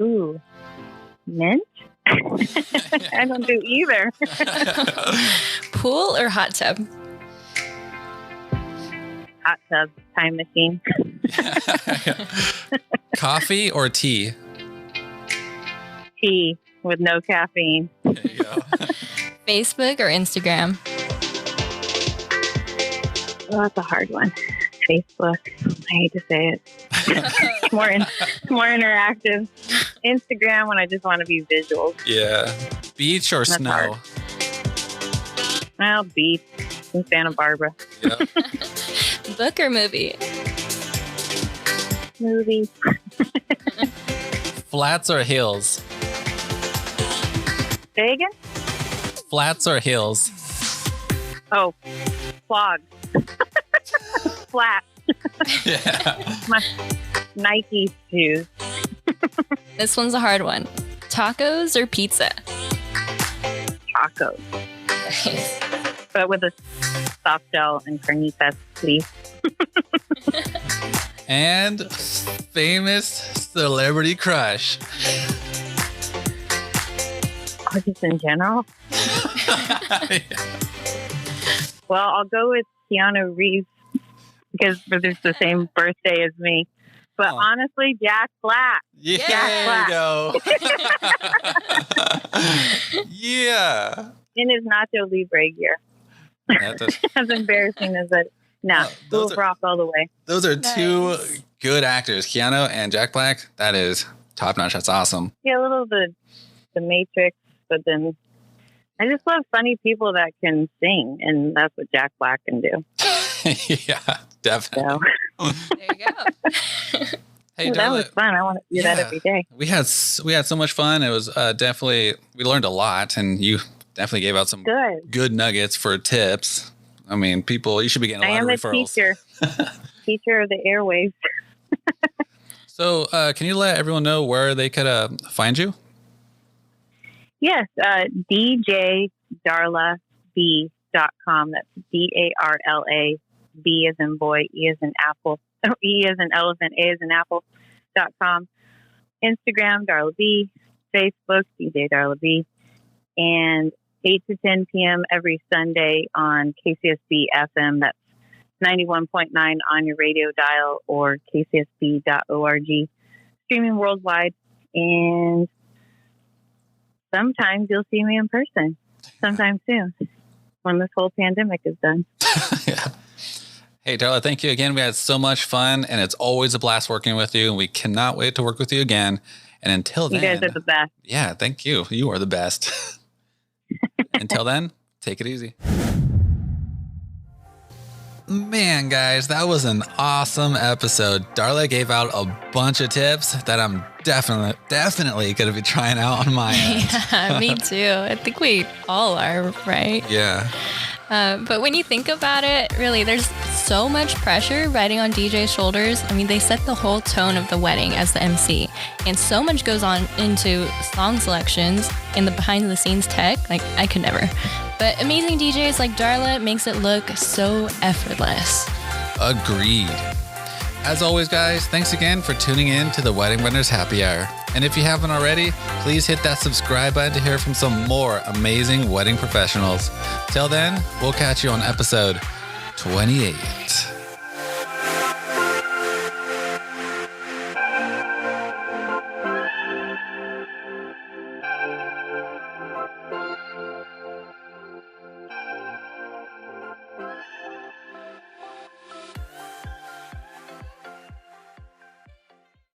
Ooh. Mint? I don't do either. Pool or hot tub? Hot tub, time machine. Coffee or tea? Tea with no caffeine. There you go. Facebook or Instagram? Oh, that's a hard one. Facebook. I hate to say it. more interactive. Instagram when I just want to be visual. Yeah. Beach or That's snow? hard. Well, beach in Santa Barbara. Yeah. Book or movie? Movie. Flats or hills? Say again? Flats or hills? Oh, clogs. Flat. Yeah. My Nike shoes. This one's a hard one. Tacos or pizza? Tacos. Nice. But with a soft shell and carnitas, please. And famous celebrity crush. Or just in general. Well, I'll go with Keanu Reeves because there's the same birthday as me. But honestly, Jack Black. Yeah, Jack there you go. Yeah. In his Nacho Libre gear. As embarrassing as it. No, those rock all the way. Those are two good actors, Keanu and Jack Black. That is top notch. That's awesome. Yeah, a little the Matrix, but then I just love funny people that can sing, and that's what Jack Black can do. Yeah, definitely. So. There you go. Hey, that was fun. I want to do that every day. We had so much fun. It was definitely, we learned a lot, and you definitely gave out some good nuggets for tips. I mean, people, you should be getting a lot of referrals. I am a teacher of the airwaves. So can you let everyone know where they could find you? Yes, DJDarlaB.com. That's DARLA, B as in boy, E as in apple, E as in elephant, A as in apple.com. Instagram, Darla B. Facebook, DJ Darla B. And 8 to 10 p.m. every Sunday on KCSB FM. That's 91.9 on your radio dial or kcsb.org. Streaming worldwide. And sometimes you'll see me in person. Sometime soon. When this whole pandemic is done. Yeah. Hey, Darla, thank you again. We had so much fun, and it's always a blast working with you, and we cannot wait to work with you again. And until then... You guys are the best. Yeah, thank you. You are the best. Until then, take it easy. Man, guys, that was an awesome episode. Darla gave out a bunch of tips that I'm definitely going to be trying out on my end. Yeah, me too. I think we all are, right? Yeah. But when you think about it, really, there's so much pressure riding on DJ's shoulders. I mean, they set the whole tone of the wedding as the MC. And so much goes on into song selections and the behind the scenes tech. Like, I could never. But amazing DJs like Darla makes it look so effortless. Agreed. As always, guys, thanks again for tuning in to the Wedding Vendors Happy Hour. And if you haven't already, please hit that subscribe button to hear from some more amazing wedding professionals. Till then, we'll catch you on episode 28.